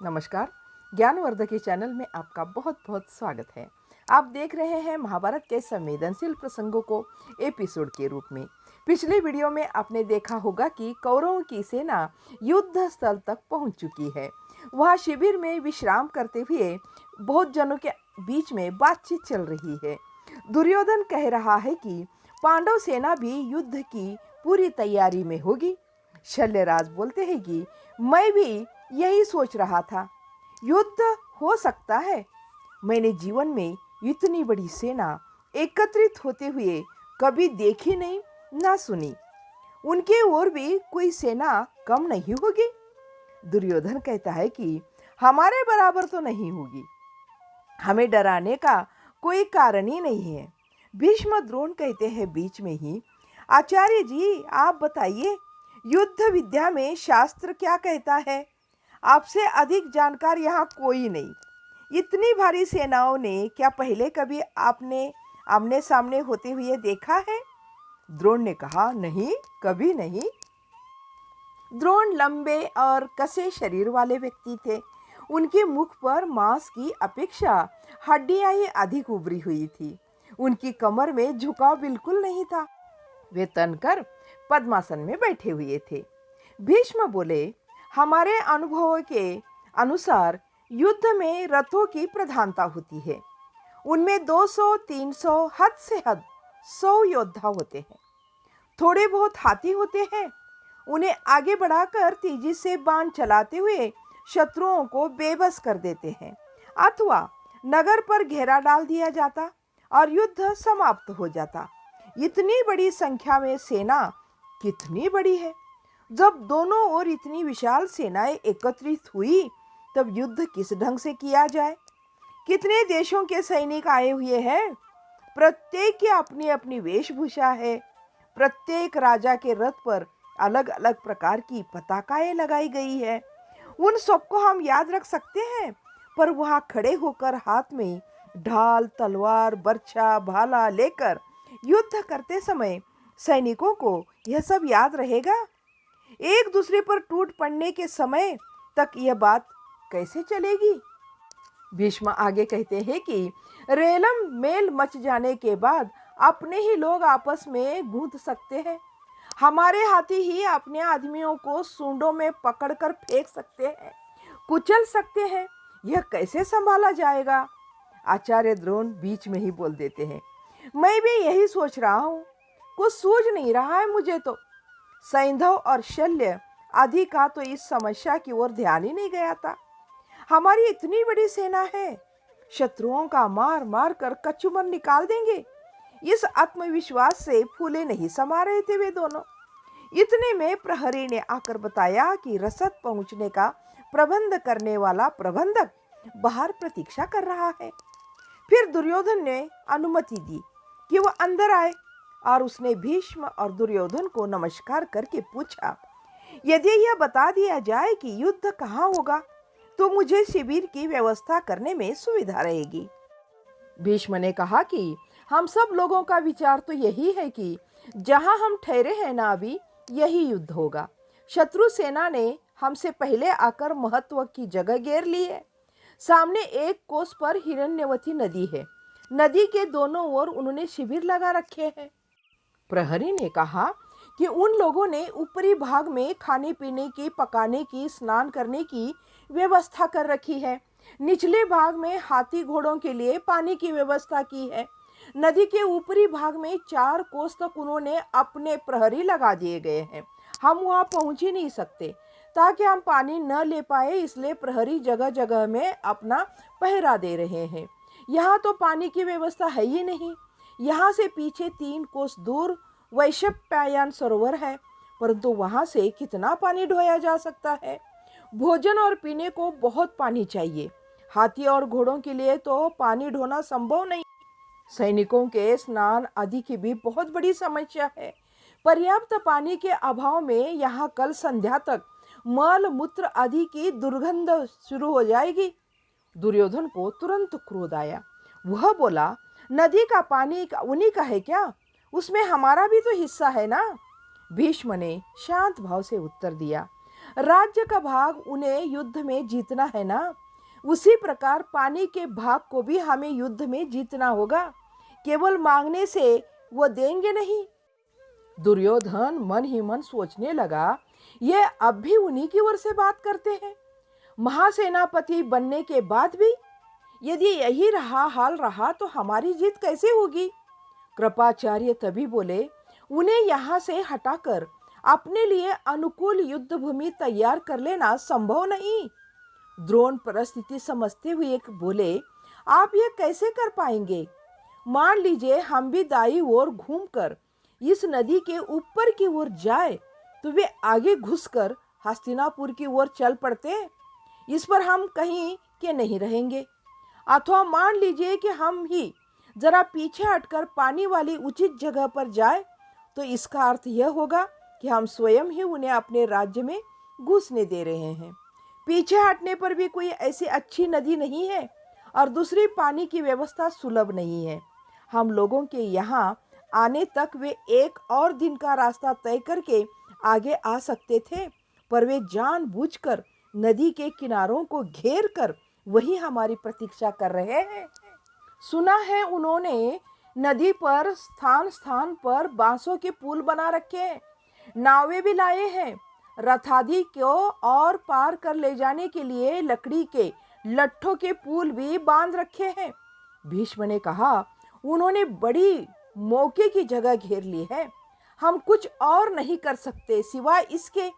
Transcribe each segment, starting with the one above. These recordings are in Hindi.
नमस्कार। ज्ञानवर्धकी चैनल में आपका बहुत बहुत स्वागत है। आप देख रहे हैं महाभारत के संवेदनशील प्रसंगों को एपिसोड के रूप में। पिछले वीडियो में आपने देखा होगा कि कौरवों की सेना युद्ध स्थल तक पहुंच चुकी है। वहां शिविर में विश्राम करते हुए बहुत जनों के बीच में बातचीत चल रही है। दुर्योधन कह रहा है कि पांडव सेना भी युद्ध की पूरी तैयारी में होगी। शल्यराज बोलते हैं कि मैं भी यही सोच रहा था, युद्ध हो सकता है। मैंने जीवन में इतनी बड़ी सेना एकत्रित होते हुए कभी देखी नहीं ना सुनी। उनके ओर भी कोई सेना कम नहीं होगी। दुर्योधन कहता है कि हमारे बराबर तो नहीं होगी। हमें डराने का कोई कारण ही नहीं है। भीष्म द्रोण कहते हैं बीच में ही, आचार्य जी आप बताइए, युद्ध विद्या में शास्त्र क्या कहता है? आपसे अधिक जानकार यहाँ कोई नहीं। इतनी भारी सेनाओं ने क्या पहले कभी आपने आमने सामने होते हुए देखा है? द्रोण ने कहा, नहीं, कभी नहीं। द्रोण लंबे और कसे शरीर वाले व्यक्ति थे। उनके मुख पर मांस की अपेक्षा हड्डियां ही अधिक उभरी हुई थी। उनकी कमर में झुकाव बिल्कुल नहीं था। वे तनकर पद्मासन में बैठे हुए थे। भीष्म बोले, हमारे अनुभव के अनुसार युद्ध में रथों की प्रधानता होती है। उनमें 200, 300, हद से हद 100 योद्धा होते हैं। थोड़े बहुत हाथी होते हैं। उन्हें आगे बढ़ाकर तेजी से बाण चलाते हुए शत्रुओं को बेबस कर देते हैं, अथवा नगर पर घेरा डाल दिया जाता और युद्ध समाप्त हो जाता। इतनी बड़ी संख्या में सेना कितनी बड़ी है। जब दोनों ओर इतनी विशाल सेनाएं एकत्रित हुई तब युद्ध किस ढंग से किया जाए? कितने देशों के सैनिक आए हुए हैं? प्रत्येक की अपनी अपनी वेशभूषा है। प्रत्येक राजा के रथ पर अलग अलग प्रकार की पताकाएं लगाई गई है। उन सबको हम याद रख सकते हैं, पर वहां खड़े होकर हाथ में ढाल, तलवार, बर्छा, भाला लेकर युद्ध करते समय सैनिकों को यह सब याद रहेगा? एक दूसरे पर टूट पड़ने के समय तक यह बात कैसे चलेगी? भीष्म आगे कहते हैं कि रेलम मेल मच जाने के बाद अपने ही लोग आपस में गूंथ सकते हैं। हमारे हाथी ही अपने आदमियों को सूंडों में पकड़कर फेंक सकते हैं, कुचल सकते हैं। यह कैसे संभाला जाएगा? आचार्य द्रोण बीच में ही बोल देते हैं, मैं भी यही सोच रहा हूँ, कुछ सूझ नहीं रहा है मुझे तो। सैंधव और शल्य आदि का तो इस समस्या की ओर ध्यान ही नहीं गया था। हमारी इतनी बड़ी सेना है, शत्रुओं का मार मार कर कचूमर निकाल देंगे। इस आत्मविश्वास से फूले नहीं समा रहे थे वे दोनों। इतने में प्रहरी ने आकर बताया कि रसद पहुंचने का प्रबंध करने वाला प्रबंधक बाहर प्रतीक्षा कर रहा है। फिर दुर्योधन ने अनुमति दी कि वह अंदर आए और उसने भीष्म और दुर्योधन को नमस्कार करके पूछा, यदि यह बता दिया जाए कि युद्ध कहाँ होगा तो मुझे शिविर की व्यवस्था करने में सुविधा रहेगी। भीष्म ने कहा कि हम सब लोगों का विचार तो यही है कि जहां हम ठहरे हैं ना अभी, यही युद्ध होगा। शत्रु सेना ने हमसे पहले आकर महत्व की जगह घेर ली है। सामने एक कोस पर हिरण्यवती नदी है। नदी के दोनों ओर उन्होंने शिविर लगा रखे हैं। प्रहरी ने कहा कि उन लोगों ने ऊपरी भाग में खाने पीने की, पकाने की, स्नान करने की व्यवस्था कर रखी है। निचले भाग में हाथी घोड़ों के लिए पानी की व्यवस्था की है। नदी के ऊपरी भाग में 4 कोस तक उन्होंने अपने प्रहरी लगा दिए गए हैं। हम वहां पहुंच ही नहीं सकते ताकि हम पानी न ले पाए, इसलिए प्रहरी जगह जगह में अपना पहरा दे रहे हैं। यहाँ तो पानी की व्यवस्था है ही नहीं। यहाँ से पीछे 3 कोस दूर वैशंपायन सरोवर है, परंतु वहां से कितना पानी ढोया जा सकता है? भोजन और पीने को बहुत पानी चाहिए। हाथी और घोड़ों के लिए तो पानी ढोना संभव नहीं। सैनिकों के स्नान आदि की भी बहुत बड़ी समस्या है। पर्याप्त पानी के अभाव में यहाँ कल संध्या तक मल मूत्र आदि की दुर्गंध शुरू हो जाएगी। दुर्योधन को तुरंत क्रोध आया। वह बोला, नदी का पानी उन्हीं का है क्या? उसमें हमारा भी तो हिस्सा है ना? भीष्म ने शांत भाव से उत्तर दिया, राज्य का भाग उन्हें युद्ध में जीतना है ना, उसी प्रकार पानी के भाग को भी हमें युद्ध में जीतना होगा। केवल मांगने से वो देंगे नहीं। दुर्योधन मन ही मन सोचने लगा, ये अब भी उन्हीं की ओर से बात करते हैं। महासेनापति बनने के बाद भी यदि यही हाल रहा तो हमारी जीत कैसे होगी। कृपाचार्य तभी बोले, उन्हें यहाँ से हटाकर अपने लिए अनुकूल युद्ध भूमि तैयार कर लेना संभव नहीं। द्रोण परिस्थिति समझते हुए बोले, आप ये कैसे कर पाएंगे। मान लीजिए हम भी दाई ओर घूमकर इस नदी के ऊपर की ओर जाए तो वे आगे घुसकर हस्तिनापुर की ओर चल पड़ते, इस पर हम कहीं के नहीं रहेंगे। अथवा मान लीजिए कि हम ही जरा पीछे हटकर पानी वाली उचित जगह पर जाए तो इसका अर्थ यह होगा कि हम स्वयं ही उन्हें अपने राज्य में घुसने दे रहे हैं। पीछे हटने पर भी कोई ऐसी अच्छी नदी नहीं है और दूसरी पानी की व्यवस्था सुलभ नहीं है। हम लोगों के यहाँ आने तक वे एक और दिन का रास्ता तय करके आगे आ सकते थे, पर वे जानबूझकर नदी के किनारों को घेर कर वही हमारी प्रतीक्षा कर रहे हैं। सुना है उन्होंने नदी पर स्थान स्थान पर बांसों के पुल बना रखे हैं, नावें भी लाए हैं, रथादी को और पार कर ले जाने के लिए लकड़ी के लट्ठों के पुल भी बांध रखे हैं। भीष्म ने कहा, उन्होंने बड़ी मौके की जगह घेर ली है। हम कुछ और नहीं कर सकते सिवाय इसके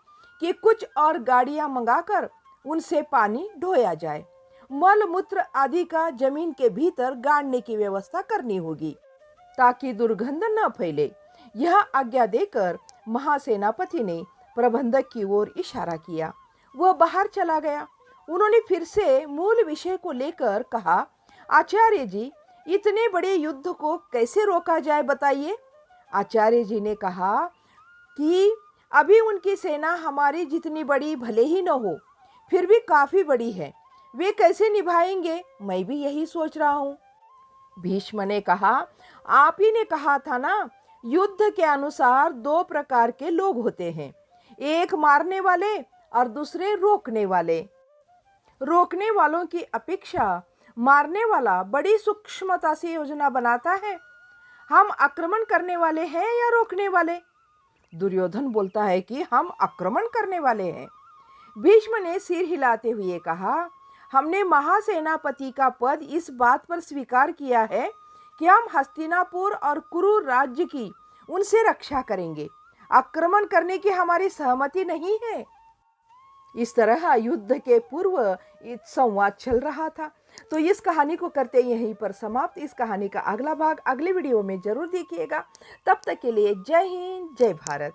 कि कुछ और गाड़ियां मंगाकर उनसे पानी ढोया जाए। मल मूत्र आदि का जमीन के भीतर गाड़ने की व्यवस्था करनी होगी ताकि दुर्गंध न फैले। यह आज्ञा देकर महासेनापति ने प्रबंधक की ओर इशारा किया। वह बाहर चला गया। उन्होंने फिर से मूल विषय को लेकर कहा, आचार्य जी, इतने बड़े युद्ध को कैसे रोका जाए बताइए। आचार्य जी ने कहा कि अभी उनकी सेना हमारी जितनी बड़ी भले ही न हो, फिर भी काफी बड़ी है। वे कैसे निभाएंगे, मैं भी यही सोच रहा हूँ। भीष्म ने कहा, आप ही ने कहा था ना, युद्ध के अनुसार दो प्रकार के लोग होते हैं, एक मारने वाले और दूसरे रोकने वाले। रोकने वालों की अपेक्षा मारने वाला बड़ी सूक्ष्मता से योजना बनाता है। हम आक्रमण करने वाले हैं या रोकने वाले? दुर्योधन बोलता है कि हम आक्रमण करने वाले हैं। भीष्म ने सिर हिलाते हुए कहा, हमने महासेनापति का पद इस बात पर स्वीकार किया है कि हम हस्तिनापुर और कुरु राज्य की उनसे रक्षा करेंगे। आक्रमण करने की हमारी सहमति नहीं है। इस तरह युद्ध के पूर्व संवाद चल रहा था। तो इस कहानी को करते यहीं पर समाप्त। इस कहानी का अगला भाग अगले वीडियो में जरूर देखिएगा। तब तक के लिए जय हिंद, जय भारत।